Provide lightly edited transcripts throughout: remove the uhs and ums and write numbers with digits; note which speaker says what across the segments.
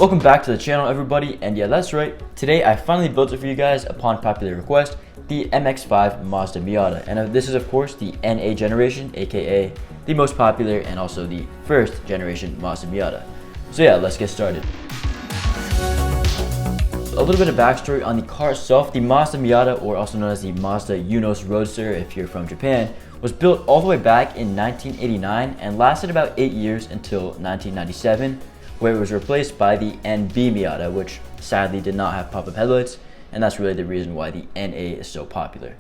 Speaker 1: Welcome back to the channel, everybody, and yeah, that's right. Today I finally built it for you guys upon popular request, the MX-5 Mazda Miata. And this is of course the NA generation, aka the most popular and also the first generation Mazda Miata. So yeah, let's get started. A little bit of backstory on the car itself. The Mazda Miata, or also known as the Mazda Yunos Roadster if you're from Japan, was built all the way back in 1989 and lasted about 8 years until 1997, where it was replaced by the NB Miata, which sadly did not have pop-up headlights, and that's really the reason why the NA is so popular.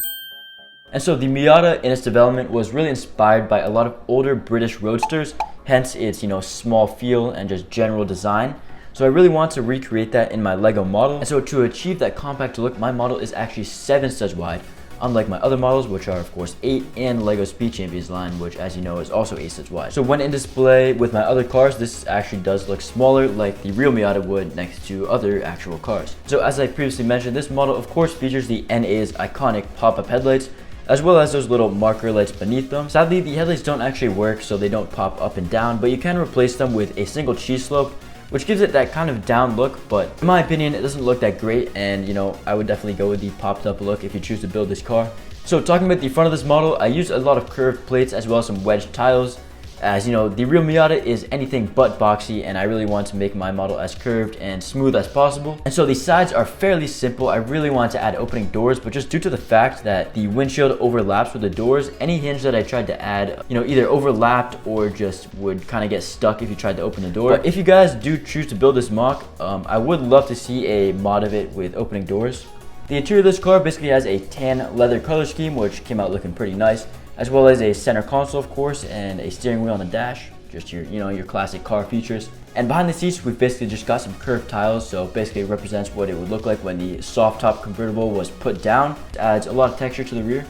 Speaker 1: And so the Miata in its development was really inspired by a lot of older British roadsters, hence its small feel and just general design. So I really want to recreate that in my Lego model. And so to achieve that compact look, my model is actually 7 studs wide, unlike my other models, which are of course 8, and Lego Speed Champions line, which as you know is also 8 studs wide. So when in display with my other cars, this actually does look smaller, like the real Miata would next to other actual cars. So as I previously mentioned, this model of course features the NA's iconic pop-up headlights, as well as those little marker lights beneath them. Sadly, the headlights don't actually work, so they don't pop up and down, but you can replace them with a single cheese slope, which gives it that kind of down look, but in my opinion, it doesn't look that great, and I would definitely go with the popped up look if you choose to build this car. So talking about the front of this model, I used a lot of curved plates as well as some wedge tiles, as the real Miata is anything but boxy, and I really want to make my model as curved and smooth as possible. And so the sides are fairly simple. I really wanted to add opening doors, but just due to the fact that the windshield overlaps with the doors, any hinge that I tried to add, either overlapped or just would kind of get stuck if you tried to open the door. But if you guys do choose to build this mock, I would love to see a mod of it with opening doors. The interior of this car basically has a tan leather color scheme, which came out looking pretty nice, as well as a center console, of course, and a steering wheel on the dash, just your your classic car features. And behind the seats, we've basically just got some curved tiles, so basically it represents what it would look like when the soft top convertible was put down. It adds a lot of texture to the rear.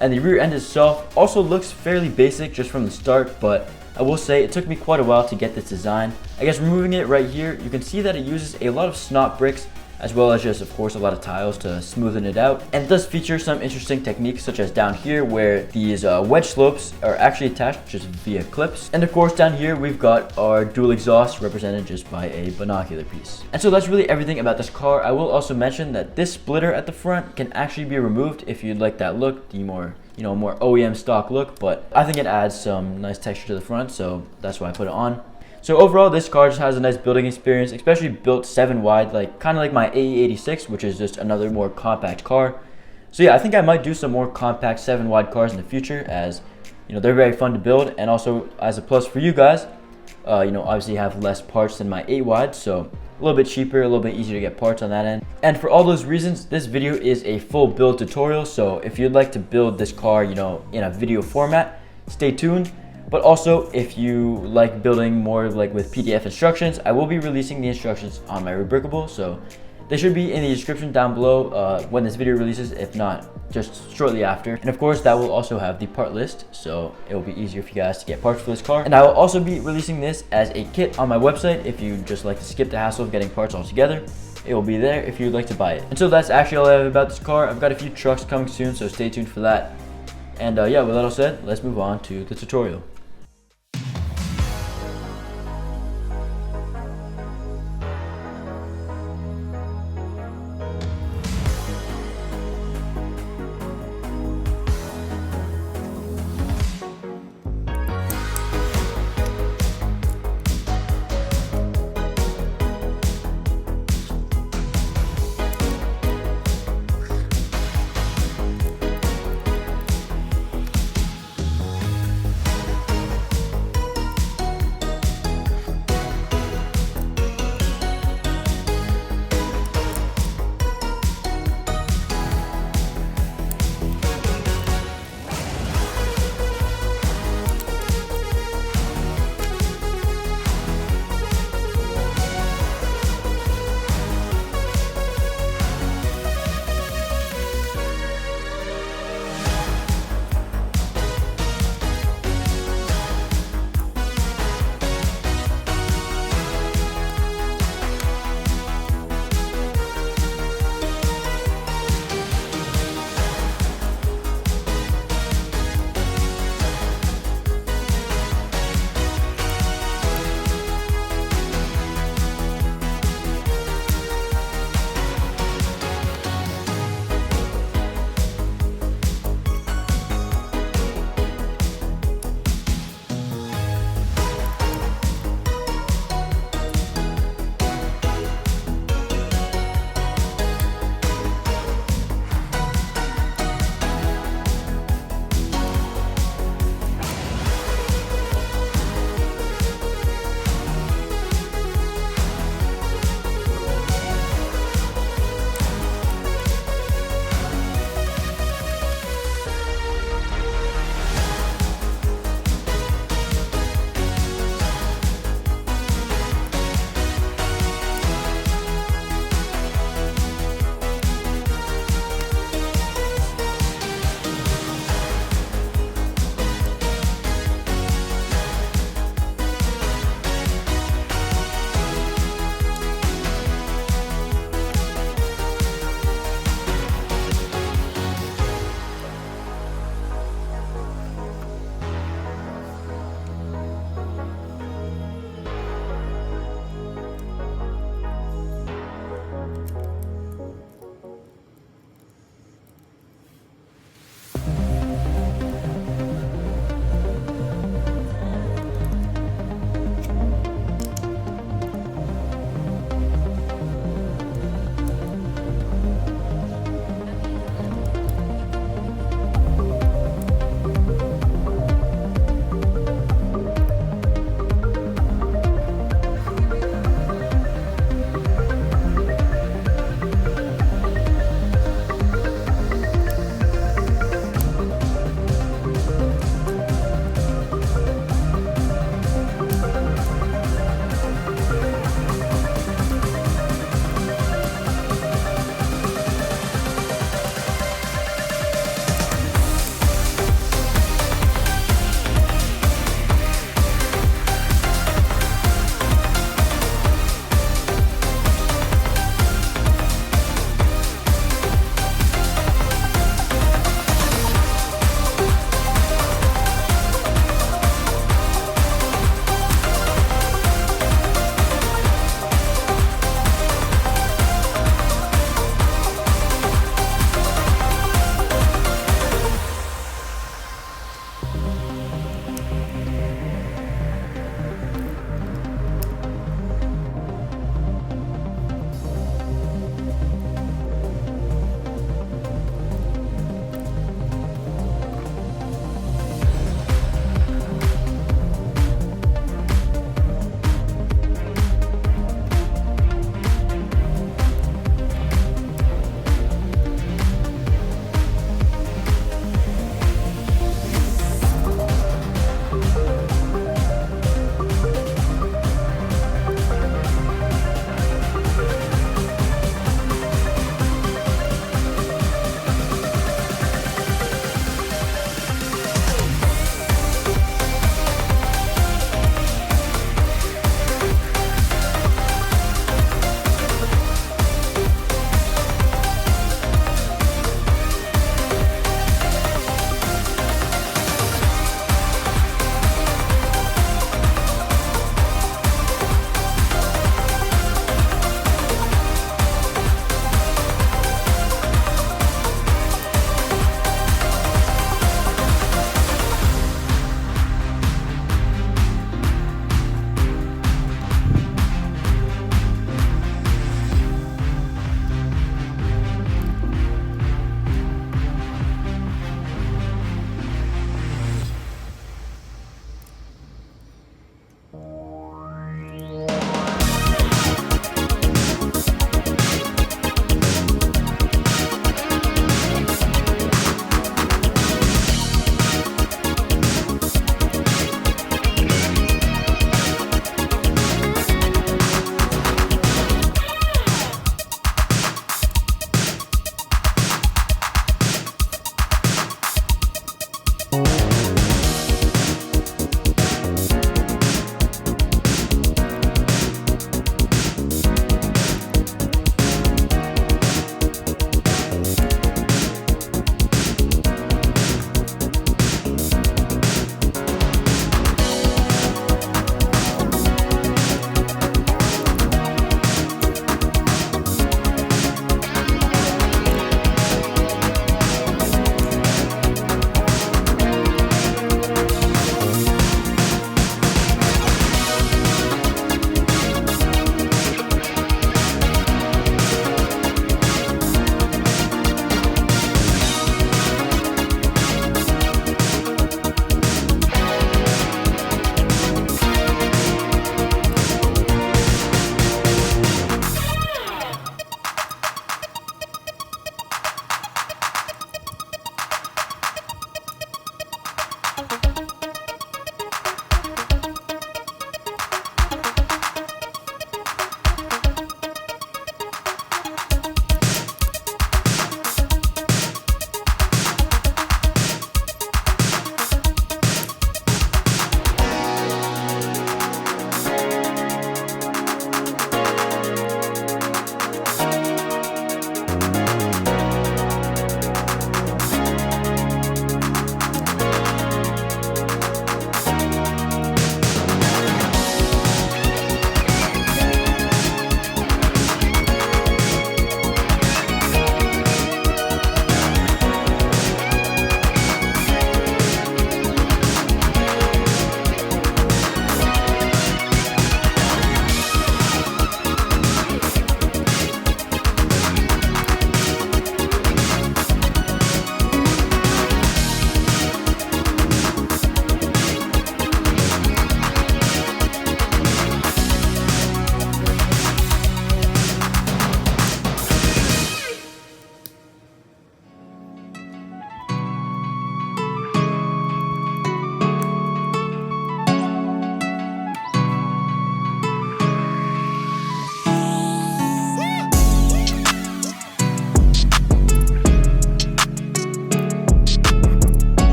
Speaker 1: And the rear end itself also looks fairly basic just from the start, but I will say it took me quite a while to get this design. I guess removing it right here, you can see that it uses a lot of snot bricks, as well as just of course a lot of tiles to smoothen it out. And it does feature some interesting techniques, such as down here where these wedge slopes are actually attached just via clips. And of course down here we've got our dual exhaust represented just by a binocular piece. And so that's really everything about this car. I will also mention that this splitter at the front can actually be removed if you'd like that look, the more more OEM stock look, but I think it adds some nice texture to the front, so that's why I put it on. So overall, this car just has a nice building experience, especially built 7 wide, kind of like my AE86, which is just another more compact car. So yeah, I think I might do some more compact 7 wide cars in the future, as they're very fun to build, and also as a plus for you guys, obviously you have less parts than my 8 wide, so a little bit cheaper, a little bit easier to get parts on that end. And for all those reasons, this video is a full build tutorial, so if you'd like to build this car, in a video format, stay tuned. But also, if you like building more with PDF instructions, I will be releasing the instructions on my Rubricable, so they should be in the description down below when this video releases, if not just shortly after. And of course, that will also have the part list, so it will be easier for you guys to get parts for this car. And I will also be releasing this as a kit on my website if you just like to skip the hassle of getting parts altogether. It will be there if you'd like to buy it. And so that's actually all I have about this car. I've got a few trucks coming soon, so stay tuned for that. And yeah, with that all said, let's move on to the tutorial.